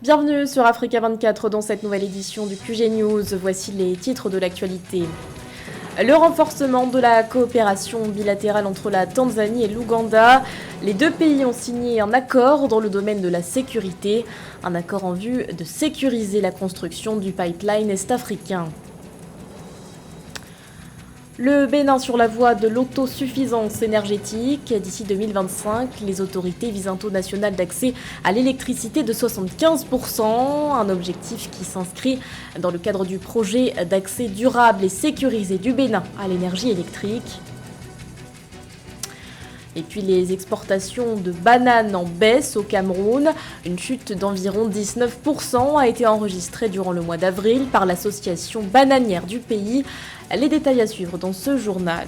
Bienvenue sur Africa 24 dans cette nouvelle édition du QG News. Voici les titres de l'actualité. Le renforcement de la coopération bilatérale entre la Tanzanie et l'Ouganda. Les deux pays ont signé un accord dans le domaine de la sécurité. Un accord en vue de sécuriser la construction du pipeline est-africain. Le Bénin sur la voie de l'autosuffisance énergétique. D'ici 2025, les autorités visent un taux national d'accès à l'électricité de 75%, un objectif qui s'inscrit dans le cadre du projet d'accès durable et sécurisé du Bénin à l'énergie électrique. Et puis les exportations de bananes en baisse au Cameroun. Une chute d'environ 19% a été enregistrée durant le mois d'avril par l'association bananière du pays. Les détails à suivre dans ce journal.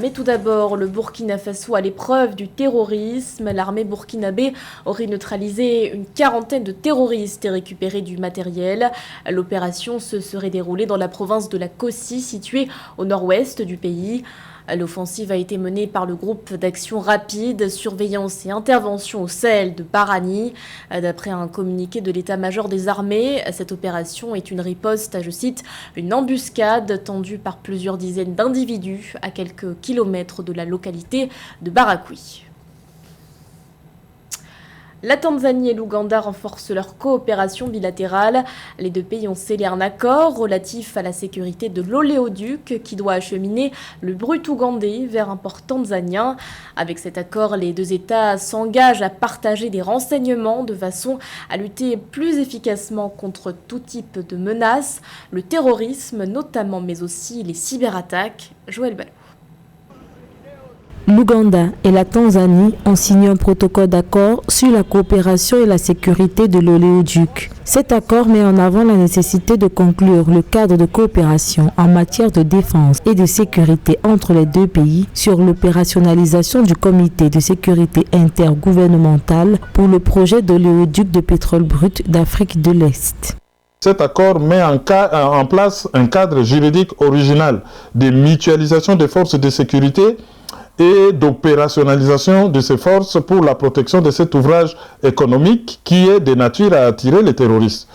Mais tout d'abord, le Burkina Faso à l'épreuve du terrorisme. L'armée burkinabé aurait neutralisé une quarantaine de terroristes et récupéré du matériel. L'opération se serait déroulée dans la province de la Kossi, située au nord-ouest du pays. L'offensive a été menée par le groupe d'action rapide, surveillance et intervention au Sahel de Barani. D'après un communiqué de l'état-major des armées, cette opération est une riposte à, je cite, une embuscade tendue par plusieurs dizaines d'individus à quelques kilomètres de la localité de Barakoui. La Tanzanie et l'Ouganda renforcent leur coopération bilatérale. Les deux pays ont scellé un accord relatif à la sécurité de l'oléoduc qui doit acheminer le brut ougandais vers un port tanzanien. Avec cet accord, les deux États s'engagent à partager des renseignements de façon à lutter plus efficacement contre tout type de menaces, le terrorisme notamment, mais aussi les cyberattaques. Joël Ballot. L'Ouganda et la Tanzanie ont signé un protocole d'accord sur la coopération et la sécurité de l'oléoduc. Cet accord met en avant la nécessité de conclure le cadre de coopération en matière de défense et de sécurité entre les deux pays sur l'opérationnalisation du comité de sécurité intergouvernemental pour le projet d'oléoduc de pétrole brut d'Afrique de l'Est. Cet accord met en place un cadre juridique original de mutualisation des forces de sécurité et d'opérationnalisation de ces forces pour la protection de cet ouvrage économique qui est de nature à attirer les terroristes.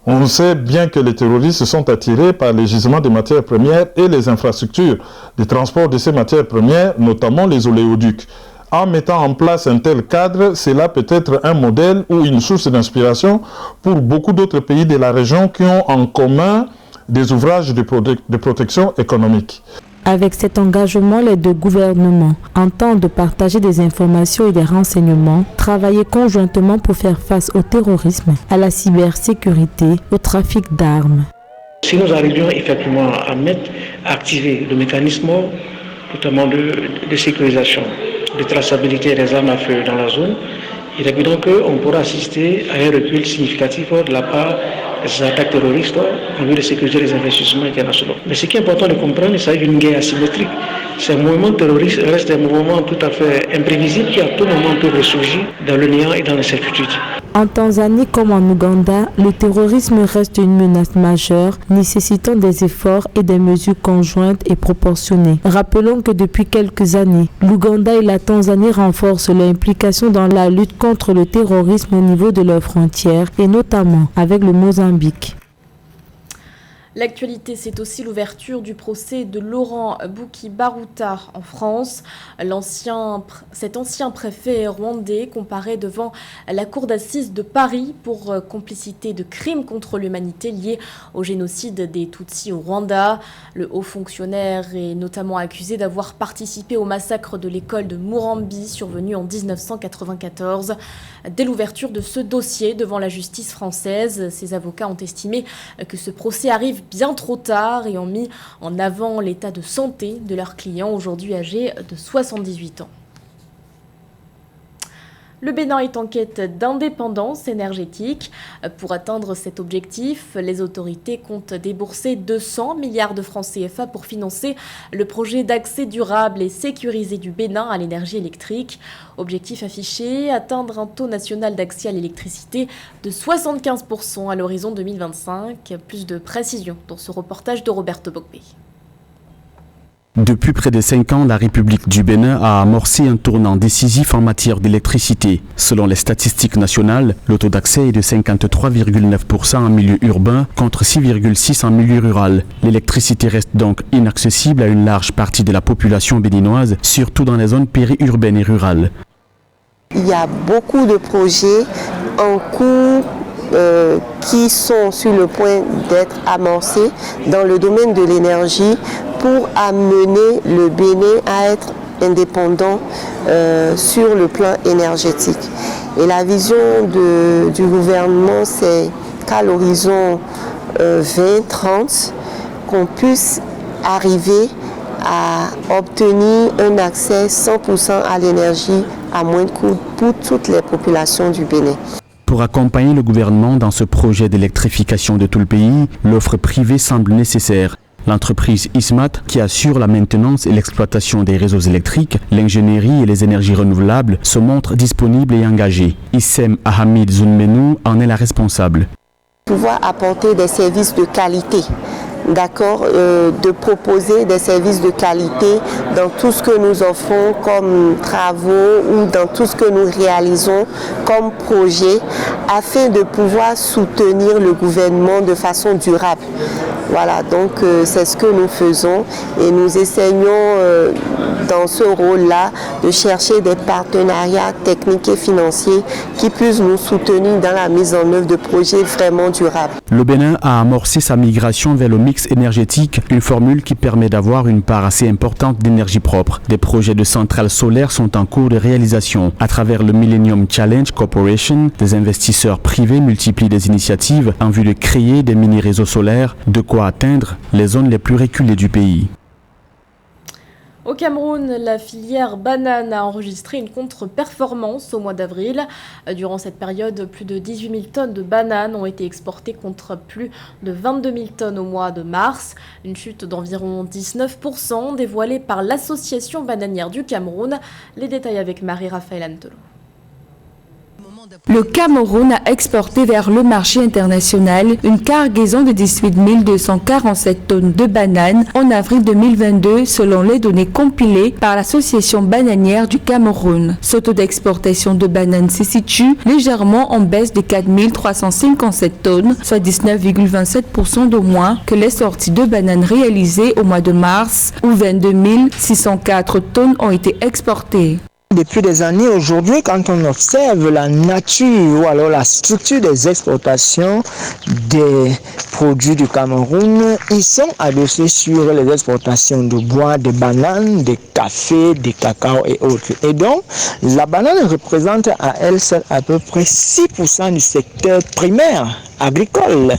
On sait bien que les terroristes sont attirés par les gisements de matières premières et les infrastructures de transport de ces matières premières, notamment les oléoducs. En mettant en place un tel cadre, cela peut être un modèle ou une source d'inspiration pour beaucoup d'autres pays de la région qui ont en commun des ouvrages de protection économique. Avec cet engagement, les deux gouvernements entendent partager des informations et des renseignements, travailler conjointement pour faire face au terrorisme, à la cybersécurité, au trafic d'armes. Si nous arrivions effectivement à activer le mécanisme notamment de sécurisation, de traçabilité des armes à feu dans la zone, il est évident qu'on pourra assister à un recul significatif de la part des attaques terroristes en vue de sécuriser les investissements internationaux. Mais ce qui est important de comprendre, c'est qu'il y a une guerre asymétrique. Ces mouvements terroristes restent des mouvements tout à fait imprévisibles qui à tout moment peuvent ressurgir dans le néant et dans l'incertitude. En Tanzanie comme en Ouganda, le terrorisme reste une menace majeure, nécessitant des efforts et des mesures conjointes et proportionnées. Rappelons que depuis quelques années, l'Ouganda et la Tanzanie renforcent leur implication dans la lutte contre le terrorisme au niveau de leurs frontières, et notamment avec le Mozambique. L'actualité, c'est aussi l'ouverture du procès de Laurent Bouki-Baruta en France. Cet ancien préfet rwandais comparé devant la cour d'assises de Paris pour complicité de crimes contre l'humanité liés au génocide des Tutsis au Rwanda. Le haut fonctionnaire est notamment accusé d'avoir participé au massacre de l'école de Murambi survenu en 1994. Dès l'ouverture de ce dossier devant la justice française, ses avocats ont estimé que ce procès arrive bien trop tard et ont mis en avant l'état de santé de leur client, aujourd'hui âgé de 78 ans. Le Bénin est en quête d'indépendance énergétique. Pour atteindre cet objectif, les autorités comptent débourser 200 milliards de francs CFA pour financer le projet d'accès durable et sécurisé du Bénin à l'énergie électrique. Objectif affiché, atteindre un taux national d'accès à l'électricité de 75% à l'horizon 2025. Plus de précisions dans ce reportage de Roberto Bogbe. Depuis près de 5 ans, la République du Bénin a amorcé un tournant décisif en matière d'électricité. Selon les statistiques nationales, le taux d'accès est de 53,9% en milieu urbain contre 6,6% en milieu rural. L'électricité reste donc inaccessible à une large partie de la population béninoise, surtout dans les zones périurbaines et rurales. Il y a beaucoup de projets en cours qui sont sur le point d'être amorcés dans le domaine de l'énergie pour amener le Bénin à être indépendant sur le plan énergétique. Et la vision du gouvernement, c'est qu'à l'horizon 2030, qu'on puisse arriver à obtenir un accès 100% à l'énergie à moins de coût pour toutes les populations du Bénin. Pour accompagner le gouvernement dans ce projet d'électrification de tout le pays, l'offre privée semble nécessaire. L'entreprise ISMAT, qui assure la maintenance et l'exploitation des réseaux électriques, l'ingénierie et les énergies renouvelables, se montre disponible et engagée. Issem Ahamid Zounmenou en est la responsable. Pouvoir apporter des services de qualité, d'accord, de proposer des services de qualité dans tout ce que nous offrons comme travaux ou dans tout ce que nous réalisons comme projet, afin de pouvoir soutenir le gouvernement de façon durable. Voilà, donc c'est ce que nous faisons et nous essayons dans ce rôle-là de chercher des partenariats techniques et financiers qui puissent nous soutenir dans la mise en œuvre de projets vraiment durables. Le Bénin a amorcé sa migration vers le mix énergétique, une formule qui permet d'avoir une part assez importante d'énergie propre. Des projets de centrales solaires sont en cours de réalisation. À travers le Millennium Challenge Corporation, des investisseurs privés multiplient des initiatives en vue de créer des mini-réseaux solaires, de quoi atteindre les zones les plus reculées du pays. Au Cameroun, la filière banane a enregistré une contre-performance au mois d'avril. Durant cette période, plus de 18 000 tonnes de bananes ont été exportées contre plus de 22 000 tonnes au mois de mars. Une chute d'environ 19% dévoilée par l'Association bananière du Cameroun. Les détails avec Marie-Raphaël Antolo. Le Cameroun a exporté vers le marché international une cargaison de 18 247 tonnes de bananes en avril 2022 selon les données compilées par l'Association bananière du Cameroun. Ce taux d'exportation de bananes se situe légèrement en baisse de 4 357 tonnes, soit 19,27% de moins que les sorties de bananes réalisées au mois de mars où 22 604 tonnes ont été exportées. Depuis des années, aujourd'hui, quand on observe la nature ou alors la structure des exportations des produits du Cameroun, ils sont adossés sur les exportations de bois, de bananes, de café, de cacao et autres. Et donc, la banane représente à elle seule à peu près 6% du secteur primaire agricole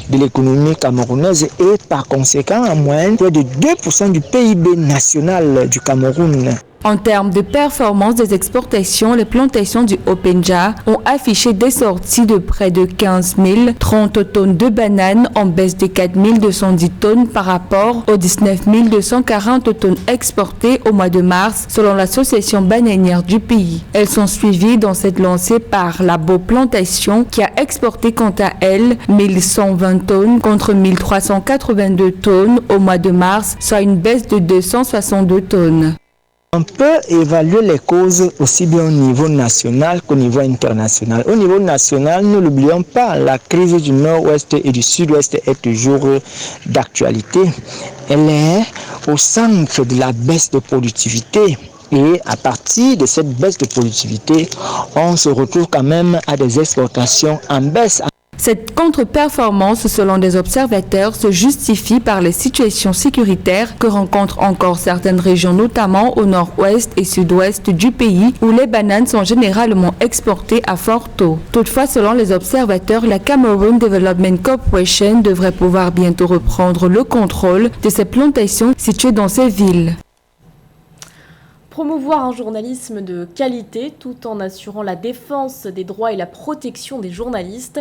de l'économie camerounaise et par conséquent, en moyenne, près de 2% du PIB national du Cameroun. En termes de performance des exportations, les plantations du Haut-Pendja ont affiché des sorties de près de 15 030 tonnes de bananes en baisse de 4 210 tonnes par rapport aux 19 240 tonnes exportées au mois de mars selon l'association bananière du pays. Elles sont suivies dans cette lancée par la Beau Plantation qui a exporté quant à elle 1120 tonnes contre 1382 tonnes au mois de mars, soit une baisse de 262 tonnes. On peut évaluer les causes aussi bien au niveau national qu'au niveau international. Au niveau national, ne l'oublions pas, la crise du nord-ouest et du sud-ouest est toujours d'actualité. Elle est au centre de la baisse de productivité. Et à partir de cette baisse de productivité, on se retrouve quand même à des exportations en baisse. Cette contre-performance, selon des observateurs, se justifie par les situations sécuritaires que rencontrent encore certaines régions, notamment au nord-ouest et sud-ouest du pays, où les bananes sont généralement exportées à fort taux. Toutefois, selon les observateurs, la Cameroon Development Corporation devrait pouvoir bientôt reprendre le contrôle de ces plantations situées dans ces villes. Promouvoir un journalisme de qualité tout en assurant la défense des droits et la protection des journalistes,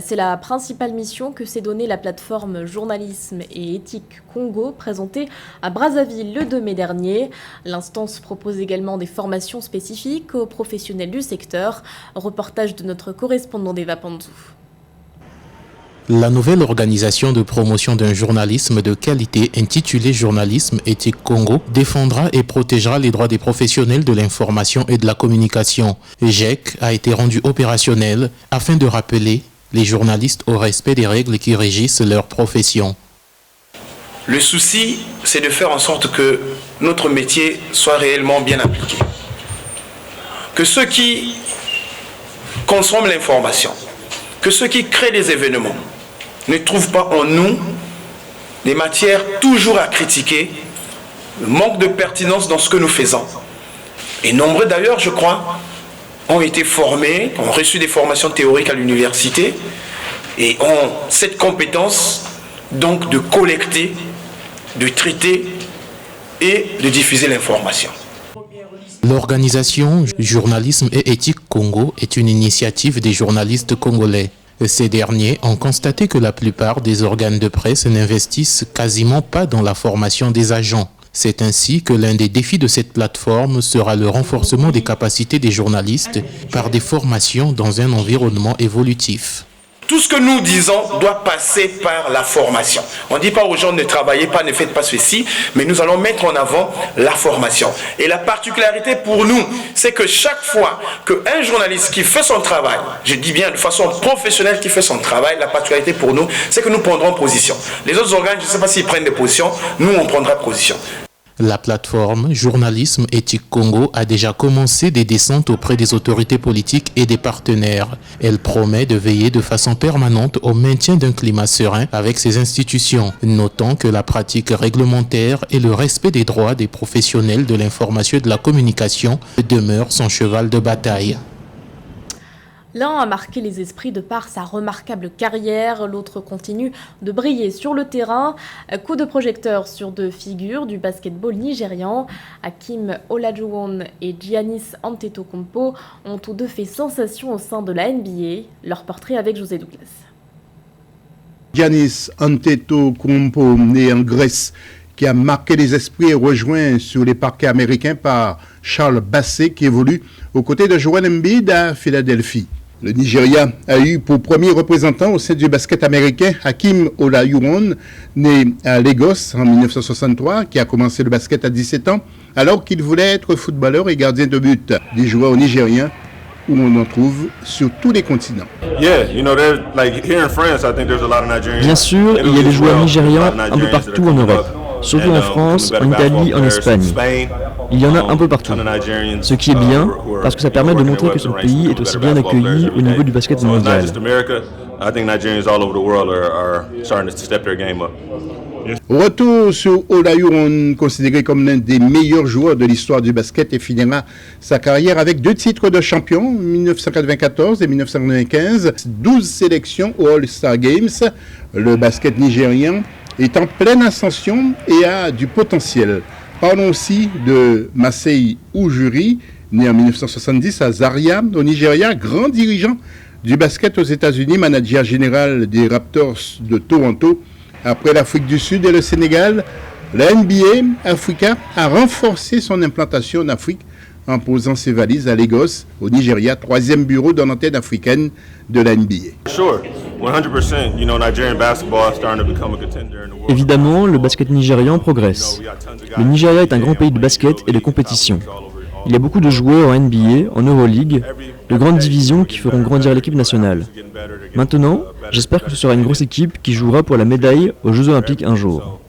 c'est la principale mission que s'est donnée la plateforme Journalisme et Éthique Congo, présentée à Brazzaville le 2 mai dernier. L'instance propose également des formations spécifiques aux professionnels du secteur. Reportage de notre correspondant d'Eva Panzou. La nouvelle organisation de promotion d'un journalisme de qualité intitulée Journalisme Éthique Congo défendra et protégera les droits des professionnels de l'information et de la communication. GEC a été rendu opérationnel afin de rappeler les journalistes au respect des règles qui régissent leur profession. Le souci, c'est de faire en sorte que notre métier soit réellement bien appliqué. Que ceux qui consomment l'information, que ceux qui créent des événements ne trouvent pas en nous des matières toujours à critiquer, le manque de pertinence dans ce que nous faisons. Et nombreux d'ailleurs, je crois, ont été formés, ont reçu des formations théoriques à l'université et ont cette compétence donc de collecter, de traiter et de diffuser l'information. L'organisation Journalisme et Éthique Congo est une initiative des journalistes congolais. Ces derniers ont constaté que la plupart des organes de presse n'investissent quasiment pas dans la formation des agents. C'est ainsi que l'un des défis de cette plateforme sera le renforcement des capacités des journalistes par des formations dans un environnement évolutif. Tout ce que nous disons doit passer par la formation. On ne dit pas aux gens ne travaillez pas, ne faites pas ceci, mais nous allons mettre en avant la formation. Et la particularité pour nous, c'est que chaque fois qu'un journaliste qui fait son travail, je dis bien de façon professionnelle qui fait son travail, la particularité pour nous, c'est que nous prendrons position. Les autres organes, je ne sais pas s'ils prennent des positions, nous on prendra position. La plateforme Journalisme Éthique Congo a déjà commencé des descentes auprès des autorités politiques et des partenaires. Elle promet de veiller de façon permanente au maintien d'un climat serein avec ces institutions, notant que la pratique réglementaire et le respect des droits des professionnels de l'information et de la communication demeurent son cheval de bataille. L'un a marqué les esprits de par sa remarquable carrière, l'autre continue de briller sur le terrain. Coup de projecteur sur deux figures du basketball nigérian. Hakeem Olajuwon et Giannis Antetokounmpo ont tous deux fait sensation au sein de la NBA. Leur portrait avec José Douglas. Giannis Antetokounmpo, né en Grèce, qui a marqué les esprits et rejoint sur les parquets américains par Charles Bassey, qui évolue aux côtés de Joel Embiid à Philadelphie. Le Nigeria a eu pour premier représentant au sein du basket américain Hakeem Olajuwon, né à Lagos en 1963, qui a commencé le basket à 17 ans, alors qu'il voulait être footballeur et gardien de but. Des joueurs nigériens où on en trouve sur tous les continents. Bien sûr, il y a des joueurs nigérians un peu partout en Europe, surtout en France, en Italie, en Espagne. Il y en a un peu partout, ce qui est bien parce que ça permet de montrer que son pays est aussi bien accueilli au niveau du basket mondial. Retour sur Olajuwon, considéré comme l'un des meilleurs joueurs de l'histoire du basket, et finira sa carrière avec 2 titres de champion, 1994 et 1995, 12 sélections aux All-Star Games. Le basket nigérien est en pleine ascension et a du potentiel. Parlons aussi de Masai Ujiri, né en 1970 à Zaria, au Nigeria, grand dirigeant du basket aux États-Unis, manager général des Raptors de Toronto. Après l'Afrique du Sud et le Sénégal, la NBA Africa a renforcé son implantation en Afrique en posant ses valises à Lagos, au Nigeria, 3e bureau dans l'antenne africaine de la NBA. Évidemment, le basket nigérian progresse. Le Nigeria est un grand pays de basket et de compétition. Il y a beaucoup de joueurs en NBA, en Euroleague, de grandes divisions qui feront grandir l'équipe nationale. Maintenant, j'espère que ce sera une grosse équipe qui jouera pour la médaille aux Jeux Olympiques un jour.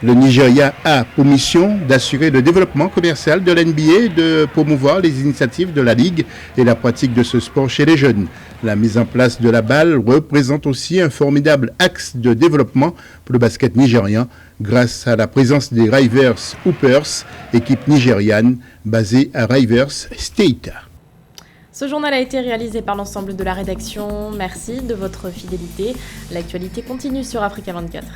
Le Nigeria a pour mission d'assurer le développement commercial de l'NBA, de promouvoir les initiatives de la Ligue et la pratique de ce sport chez les jeunes. La mise en place de la balle représente aussi un formidable axe de développement pour le basket nigérian grâce à la présence des Rivers Hoopers, équipe nigériane basée à Rivers State. Ce journal a été réalisé par l'ensemble de la rédaction. Merci de votre fidélité. L'actualité continue sur Africa 24.